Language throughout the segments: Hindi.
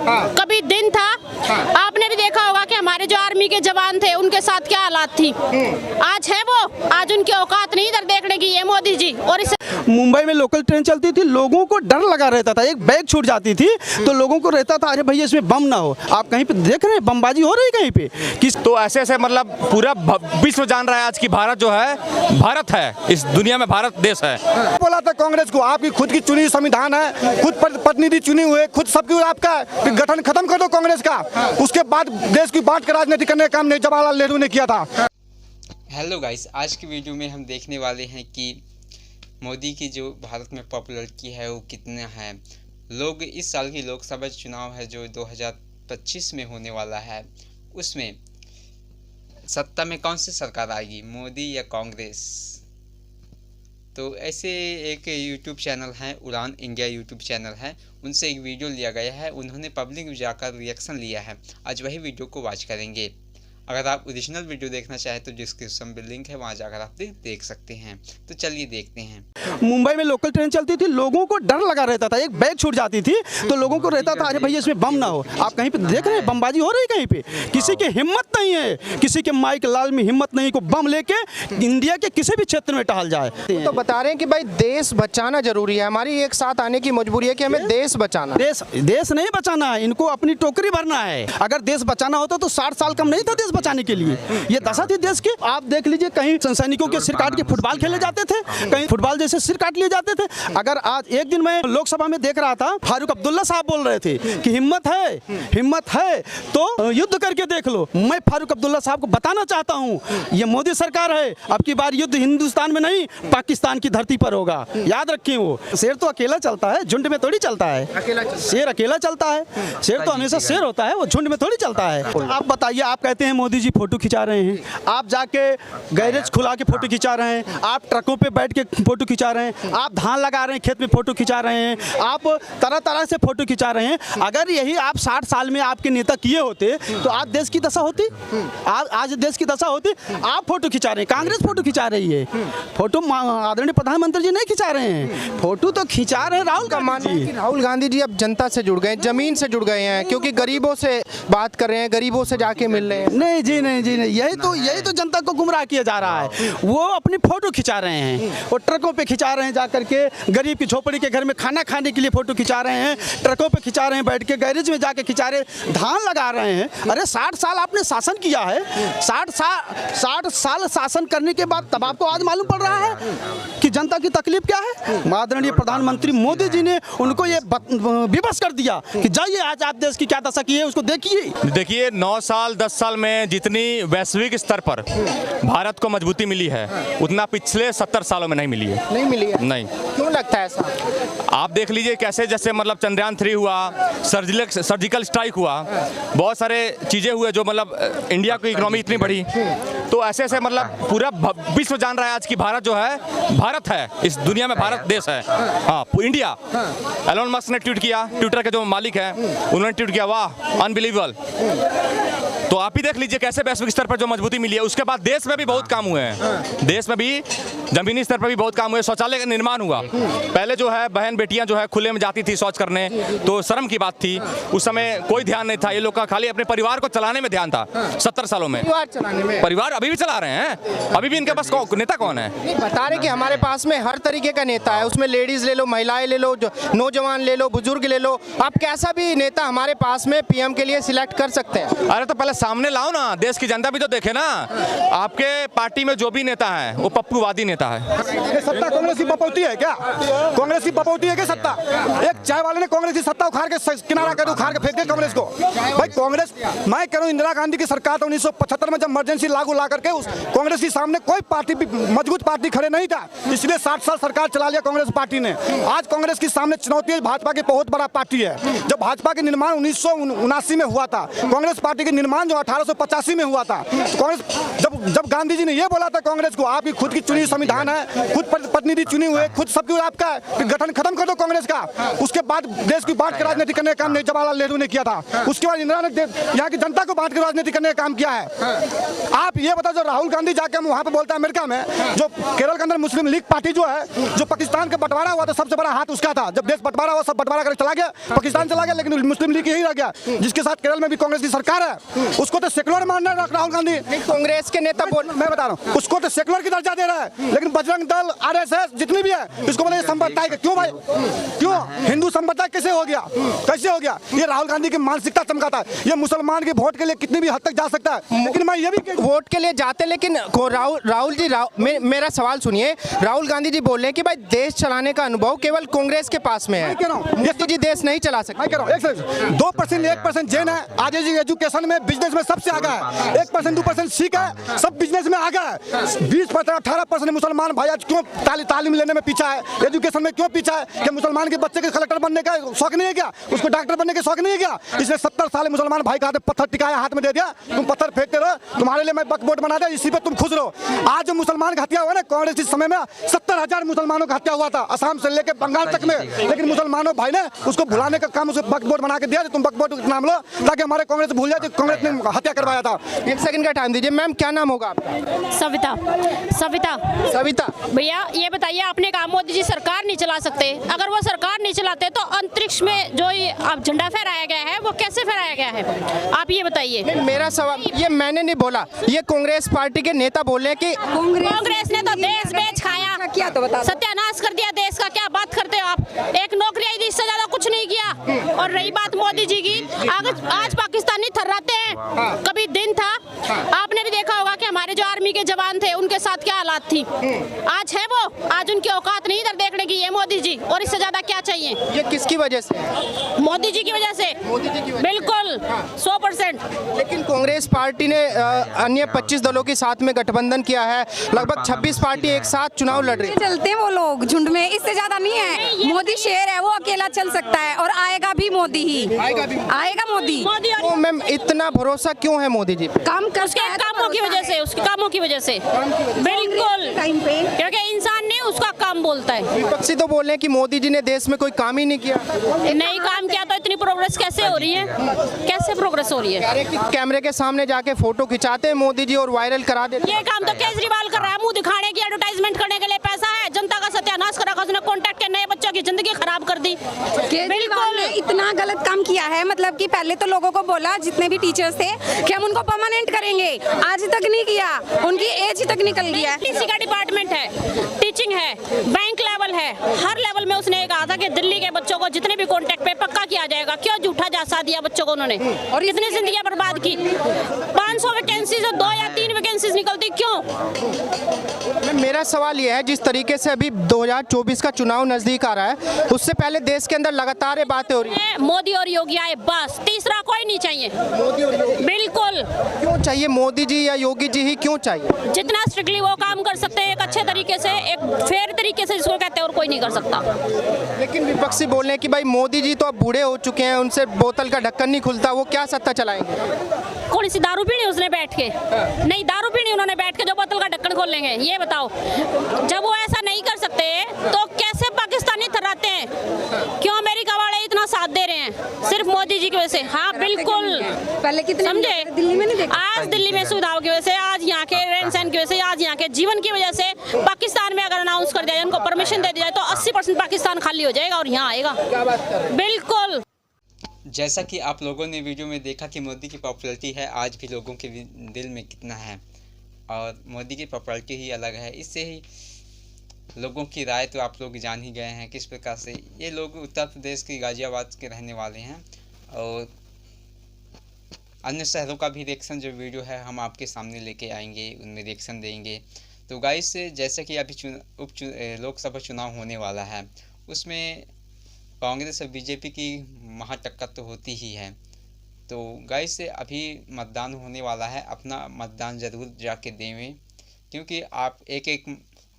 कभी दिन था। आपने भी देखा होगा कि हमारे जो आर्मी के जवान थे उनके साथ क्या हालात थी। आज है वो, आज उनकी औकात नहीं इधर देखने की, ये मोदी जी। और इस मुंबई में लोकल ट्रेन चलती थी, लोगों को डर लगा रहता था, एक बैग छूट जाती थी तो लोगों को रहता था अरे भैया इसमें बम ना हो। आप कहीं पे देख रहे हैं बमबाजी हो रही है कहीं पे किस तो ऐसे ऐसे मतलब पूरा विश्व जान रहा है आज की भारत जो है, भारत है इस दुनिया में, भारत देश है। बोला था कांग्रेस को आपकी खुद की चुनी संविधान है, खुद प्रतिनिधि चुने हुए, खुद सबकी, आपका गठन खत्म कर दो कांग्रेस का। उसके बाद देश की बांट कर राजनीति करने का काम नहीं जवाहरलाल नेहरू ने किया था। हेलो गाइस, आज की वीडियो में हम देखने वाले हैं कि मोदी की जो भारत में पॉपुलरिटी है वो कितना है। लोग इस साल की लोकसभा चुनाव है जो 2025 में होने वाला है, उसमें सत्ता में कौन सी सरकार आएगी, मोदी या कांग्रेस। तो ऐसे एक यूट्यूब चैनल है, उड़ान इंडिया यूट्यूब चैनल है, उनसे एक वीडियो लिया गया है, उन्होंने पब्लिक में जाकर रिएक्शन लिया है। आज वही वीडियो को वॉच करेंगे। अगर आप ओरिजिनल वीडियो देखना चाहें तो डिस्क्रिप्शन में लिंक है, वहां जाकर आप देख सकते हैं। तो चलिए देखते हैं। मुंबई में लोकल ट्रेन चलती थी, लोगों को डर लगा रहता था, एक बैग छूट जाती थी तो लोगों को रहता था अरे भैया इसमें बम ना हो। आप कहीं पे देख रहे हैं बमबाजी हो रही है कहीं पे, किसी की हिम्मत नहीं है, किसी के माइक लाल में हिम्मत नहीं को बम लेके इंडिया के किसी भी क्षेत्र में टहल जाए। तो बता रहे हैं कि भाई देश बचाना जरूरी है, हमारी एक साथ आने की मजबूरी है कि हमें देश बचाना। देश नहीं बचाना है, इनको अपनी टोकरी भरना है। अगर देश बचाना होता तो 60 साल कम नहीं था देश बचाने के लिए। ये दशा थी देश की। आप देख लीजिए कहीं सैनिकों के सिर काट के फुटबॉल खेले जाते थे, कहीं फुटबॉल जैसे सिर काट लिए जाते थे। अगर आज एक दिन मैं लोकसभा में देख रहा था, फारूक अब्दुल्ला साहब बोल रहे थे कि हिम्मत है तो युद्ध करके देख लो। मैं फारूक अब्दुल्ला साहब को बताना चाहता हूँ ये मोदी सरकार है, अब की बार युद्ध हिंदुस्तान में नहीं पाकिस्तान की धरती पर होगा। याद रखें, वो शेर तो अकेला चलता है, झुंड में थोड़ी चलता है। शेर अकेला चलता है, शेर तो हमेशा शेर होता है, वो झुंड में थोड़ी चलता है। आप बताइए, आप कहते हैं मोदी जी फोटो खिंचा रहे हैं, आप जाके गैरेज खुला के फोटो खिंचा रहे हैं, आप ट्रकों पे बैठ के फोटो खिंचा रहे हैं, आप धान लगा रहे हैं खेत में फोटो खिंचा रहे हैं, आप तरह तरह से फोटो खिंचा रहे हैं। अगर यही आप 60 साल में आपके नेता किए होते तो आज देश की दशा होती, आज देश की दशा होती। आप फोटो खिंचा रहे हैं, कांग्रेस फोटो खिंचा रही है, फोटो आदरणीय प्रधानमंत्री जी नहीं खिंचा रहे हैं, फोटो तो खिंचा रहे हैं राहुल गांधी जी। राहुल गांधी जी अब जनता से जुड़ गए, जमीन से जुड़ गए हैं, क्योंकि गरीबों से बात कर रहे हैं, गरीबों से जाके मिल रहे हैं। नहीं जी, नहीं जी, नहीं, यही तो जनता को गुमराह किया जा रहा है। वो अपनी फोटो खिंचा रहे हैं, वो ट्रकों पे खिंचा रहे हैं, जाकर के गरीब की झोपड़ी के घर में खाना खाने के लिए फोटो खिंचा रहे हैं, ट्रकों पे खिंचा रहे हैं, बैठ के गैरेज में जाके खिंचा रहे, धान लगा रहे हैं। अरे 60 साल आपने शासन किया है, 60 साल शासन करने के बाद तब आपको आज मालूम पड़ रहा है कि जनता की तकलीफ क्या है। आदरणीय प्रधानमंत्री मोदी जी ने उनको ये विवश कर दिया कि जाइए आज आप देश की क्या दशा की है उसको देखिए। 9 साल 10 साल में जितनी वैश्विक स्तर पर भारत को मजबूती मिली है उतना पिछले 70 सालों में नहीं मिली है। नहीं मिली है? नहीं। क्यों लगता है ऐसा? आप देख लीजिए कैसे, जैसे मतलब चंद्रयान 3 हुआ, सर्जिकल स्ट्राइक हुआ, बहुत सारे चीजें हुए जो मतलब इंडिया की इकोनॉमी इतनी बढ़ी। तो ऐसे ऐसे मतलब पूरा विश्व जान रहा है आज की भारत जो है, भारत है इस दुनिया में, भारत देश है। हाँ, इंडिया। एलोन मस्क ने ट्वीट किया, ट्विटर के जो मालिक है उन्होंने ट्वीट किया, वाह अनबिलीवेबल। तो आप ही देख लीजिए कैसे वैश्विक स्तर पर जो मजबूती मिली है। उसके बाद देश में भी बहुत काम हुए हैं, देश में भी जमीनी स्तर पर भी बहुत काम हुए। शौचालय का निर्माण हुआ। पहले जो है बहन बेटियां जो है खुले में जाती थी शौच करने, तो शर्म की बात थी, उस समय कोई ध्यान नहीं था। ये लोग का खाली अपने परिवार को चलाने में ध्यान था 70 सालों में। परिवार अभी भी चला रहे हैं, अभी भी इनके पास नेता कौन है? बता रहे कि हमारे पास में हर तरीके का नेता है, उसमें लेडीज ले लो, महिलाएं ले लो, नौजवान ले लो, बुजुर्ग ले लो, आप कैसा भी नेता हमारे पास में पीएम के लिए सिलेक्ट कर सकते हैं। अरे तो पहले सामने लाओ ना, देश की जनता भी तो देखे ना। आपके पार्टी में जो भी नेता है वो पप्पूवादी नेता है। ये सत्ता कांग्रेस की बपौती है क्या? कांग्रेस की बपौती है क्या सत्ता? एक चाय वाले ने कांग्रेस की सत्ता उखाड़ के किनारा कर उखाड़ के फेंक दे कांग्रेस को। भाई कांग्रेस, मैं कह रहा हूं इंदिरा गांधी की सरकार तो 1975 में जब इमरजेंसी लागू ला करके उस कांग्रेस के सामने कोई पार्टी मजबूत पार्र्टी खड़े नहीं था, इसलिए 60 साल सरकार चला लिया कांग्रेस पार्टी ने। आज कांग्रेस के सामने चुनौती है, भाजपा की बहुत बड़ा पार्टी है। जब भाजपा के निर्माण 1979 में हुआ था, कांग्रेस पार्टी के निर्माण जो 1885 में हुआ था, कांग्रेस जब जब गांधी जी ने ये बोला था कांग्रेस को, आपकी खुद की चुनी संविधान है, खुद प्रतिनिधि चुनी हुए, खुद सब कुछ आपका है, गठन खत्म कर दो कांग्रेस का। उसके बाद देश की बांट के राजनीति करने का काम नहीं जवाहरलाल नेहरू ने किया था। उसके बाद इंदिरा ने यहाँ की जनता को बांट के राजनीति करने का काम किया है। आप ये बताओ, जो राहुल गांधी जाके वहाँ पे बोलता है अमेरिका में, जो केरल के अंदर मुस्लिम लीग पार्टी जो है, जो पाकिस्तान का बंटवारा हुआ था, सबसे बड़ा हाथ उसका था। जब देश बंटवारा हुआ, सब बंटवारा करके चला गया, पाकिस्तान चला गया, लेकिन मुस्लिम लीग यही रह गया, जिसके साथ केरल में भी कांग्रेस की सरकार है। उसको तो सेकुलर मानना है राहुल गांधी। कांग्रेस के नेता मैं बता रहा हूँ, उसको तो सेकुलर की दर्जा दे रहा है, लेकिन बजरंग दल, आरएसएस जितनी भी है, इसको बोले संप्रदाय का। क्यों भाई, क्यों हिंदू संप्रदाय कैसे हो गया, कैसे हो गया? ये राहुल गांधी की मानसिकता चमकाता है। ये मुसलमान के वोट के लिए कितनी भी हद तक जा सकता है, लेकिन मैं ये भी वोट के लिए जाते, लेकिन राहुल जी मेरा सवाल सुनिए। राहुल गांधी जी बोल रहे हैं कि भाई देश चलाने का अनुभव केवल कांग्रेस के पास में है, मोदी जी देश नहीं चला सकते। 2% 1% जैन है, आज एजुकेशन में, बिजनेस में सबसे आगे है। 1% 2% सिख है, सब बिजनेस में आगे है। 20% 18% मुसलमान भाई आज क्यों तालीम लेने में पीछा है, एजुकेशन में क्यों पीछा है? कि मुसलमान के बच्चे के कलेक्टर बनने का शौक नहीं है क्या? उसको डॉक्टर बनने का शौक नहीं है क्या? इसने 70 साल मुसलमान भाई का पत्थर टिकाया, हाथ में दे दिया, तुम पत्थर फेंकते रहो, तुम्हारे लिए मैं बकबोर्ड बना दिया, इसी पे तुम खुश रहो। आज जो मुसलमान की हत्या हुआ ना, कांग्रेस के समय में 70,000 मुसलमानों की हत्या हुआ था, असम से लेकर बंगाल तक में, लेकिन मुसलमानों भाई ने उसको भुलाने का काम, उसे बकबोर्ड बना के दिया, तुम बकबोर्ड नाम लो, ताकि हमारे कांग्रेस भूल जाए कांग्रेस ने हत्या करवाया था। 1 सेकंड का टाइम दीजिए। मैम क्या नाम होगा आपका? सविता। सविता। सविता, भैया ये बताइए, आपने कहा मोदी जी सरकार नहीं चला सकते, अगर वो सरकार नहीं चलाते तो अंतरिक्ष में जो ये अब झंडा फहराया गया है वो कैसे फहराया गया है, आप ये बताइए। मेरा सवाल ये मैंने नहीं बोला, ये कांग्रेस पार्टी के नेता बोल रहे हैं कि कांग्रेस ने तो देश बेच खाया, किया तो बता, सत्यानाश कर दिया देश का। क्या बात करते हो आप? एक नौकरी आई थी, इससे ज्यादा कुछ नहीं किया। और रही बात मोदी जी की, आज पाकिस्तानी थर्राते हैं। कभी दिन था, आपने भी देखा होगा कि हमारे जो आर्मी के जवान थे उनके साथ क्या हालात थी। आज है वो, आज उनकी औकात नहीं इधर देखने की, ये मोदी जी, और इससे ज्यादा क्या चाहिए? ये किसकी वजह से? मोदी जी की वजह से। मोदी जी की वजह, बिल्कुल 100%। लेकिन कांग्रेस पार्टी ने अन्य 25 दलों के साथ में गठबंधन किया है, लगभग 26 पार्टी एक साथ चुनाव लड़ रही है। चलते हैं वो लोग झुंड में, इससे ज्यादा नहीं है। मोदी शेर है, वो अकेला चल सकता है, और आएगा भी मोदी ही, आएगा मोदी। तो मैम इतना भरोसा क्यों है मोदी जी पे? काम कर, उसके कामों की वजह से, उसके कामों की वजह से, बिल्कुल, टाइम पे, क्योंकि इंसान नहीं उसका काम बोलता है। विपक्षी तो बोल रहे हैं कि मोदी जी ने देश में कोई काम ही नहीं किया। नहीं काम किया तो इतनी प्रोग्रेस कैसे हो रही है? कैसे प्रोग्रेस हो रही है? कैमरे के सामने जाके फोटो खिंचाते हैं मोदी जी और वायरल करा देते। ये काम तो केजरीवाल कर रहा है, मुंह दिखाने की, एडवर्टाइजमेंट करने के लिए पैसा है, जनता का सत्यानाश कर रखा, उसने कॉन्ट्रैक्ट के नए बच्चों की जिंदगी खराब कर दी। केजरीवाल ने इतना गलत काम किया है, मतलब कि पहले तो लोगों को बोला, जितने भी टीचर्स थे, कि हम उनको परमानेंट करेंगे, आज तक नहीं किया, उनकी एज ही तक निकल गया है। टीसी का डिपार्टमेंट है, टीचिंग है, बैंक लेवल है, हर लेवल में उसने कहा था कि दिल्ली के बच्चों को जितने भी कॉन्ट्रैक्ट पे पक्का किया जाएगा। क्यों झूठा जासा दिया बच्चों को उन्होंने, और इतनी जिंदगी बर्बाद की। 500 वैकेंसी से 2 या 3 वैकेंसीज निकलती, क्यों? मेरा सवाल यह है, जिस तरीके से अभी 2024 का चुनाव नजदीक आ रहा है, उससे पहले देश के अंदर लगातार ये बातें हो रही है, मोदी और योगी आए बस, तीसरा कोई नहीं चाहिए। बिल्कुल। क्यों चाहिए मोदी जी या योगी जी ही क्यों चाहिए? जितना स्ट्रिक्टली वो काम कर सकते हैं, एक अच्छे तरीके से, एक फेयर तरीके से, जिसको कहते हैं, और कोई नहीं कर सकता। लेकिन विपक्षी बोल रहे हैं कि भाई मोदी जी तो अब बूढ़े हो चुके हैं, उनसे बोतल का ढक्कन नहीं खुलता, वो क्या सत्ता चलाएंगे? कौन सी दारू पीनी उसने बैठ के? नहीं दारू पीनी उन्होंने बैठ के, जो बोतल का ढक्कन खोल लेंगे? ये बताओ, जब वो ऐसा नहीं कर सकते तो कैसे पाकिस्तानी थर्राते हैं? क्यों अमेरिका वाले इतना साथ दे रहे हैं? सिर्फ मोदी जी की वजह से। हाँ बिल्कुल, पहले कितने समझे? दिल्ली में नहीं देखा, आज दिल्ली में सुविधाओं की वजह से, आज यहाँ के रहन सहन की वजह से, आज यहाँ के जीवन की वजह से, पाकिस्तान में अगर अनाउंस कर दिया जाए, उनको परमिशन दे दी जाए, तो 80% पाकिस्तान खाली हो जाएगा और यहाँ आएगा। बिल्कुल। जैसा कि आप लोगों ने वीडियो में देखा कि मोदी की पॉपुलैरिटी है आज भी लोगों के दिल में कितना है, और मोदी की पॉपुलैरिटी ही अलग है। इससे ही लोगों की राय तो आप लोग जान ही गए हैं किस प्रकार से। ये लोग उत्तर प्रदेश के गाजियाबाद के रहने वाले हैं, और अन्य शहरों का भी रिएक्शन जो वीडियो है हम आपके सामने लेके आएंगे, उनमें रिएक्शन देंगे। तो गाइस, जैसे कि अभी लोकसभा चुनाव होने वाला है, उसमें कांग्रेस और बीजेपी की महाटक्कर तो होती ही है। तो गाइस, अभी मतदान होने वाला है, अपना मतदान ज़रूर जाके देवें, क्योंकि आप एक एक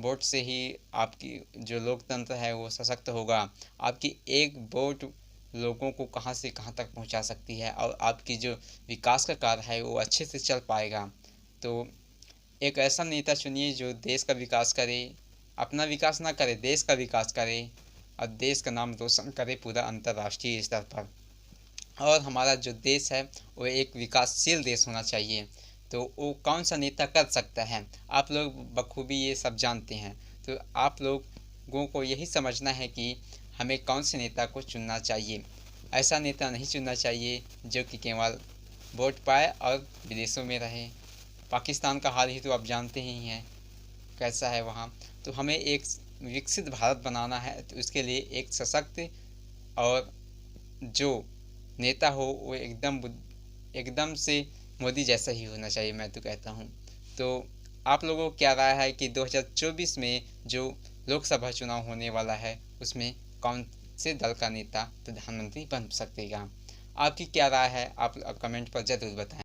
वोट से ही आपकी जो लोकतंत्र है वो सशक्त होगा। आपकी एक वोट लोगों को कहां से कहां तक पहुंचा सकती है, और आपकी जो विकास का कार्य है वो अच्छे से चल पाएगा। तो एक ऐसा नेता चुनिए जो देश का विकास करे, अपना विकास ना करे, देश का विकास करे और देश का नाम रोशन करे पूरा अंतर्राष्ट्रीय स्तर पर। और हमारा जो देश है वो एक विकासशील देश होना चाहिए। तो वो कौन सा नेता कर सकता है, आप लोग बखूबी ये सब जानते हैं। तो आप लोगों को यही समझना है कि हमें कौन से नेता को चुनना चाहिए। ऐसा नेता नहीं चुनना चाहिए जो कि केवल वोट पाए और विदेशों में रहे। पाकिस्तान का हाल ही तो आप जानते ही हैं कैसा है वहाँ। तो हमें एक विकसित भारत बनाना है, तो उसके लिए एक सशक्त और जो नेता हो वो एकदम से मोदी जैसा ही होना चाहिए, मैं तो कहता हूँ। तो आप लोगों को क्या राय है कि 2024 में जो लोकसभा चुनाव होने वाला है उसमें कौन से दल का नेता प्रधानमंत्री बन सकेगा? आपकी क्या राय है, आप कमेंट पर ज़रूर बताएं।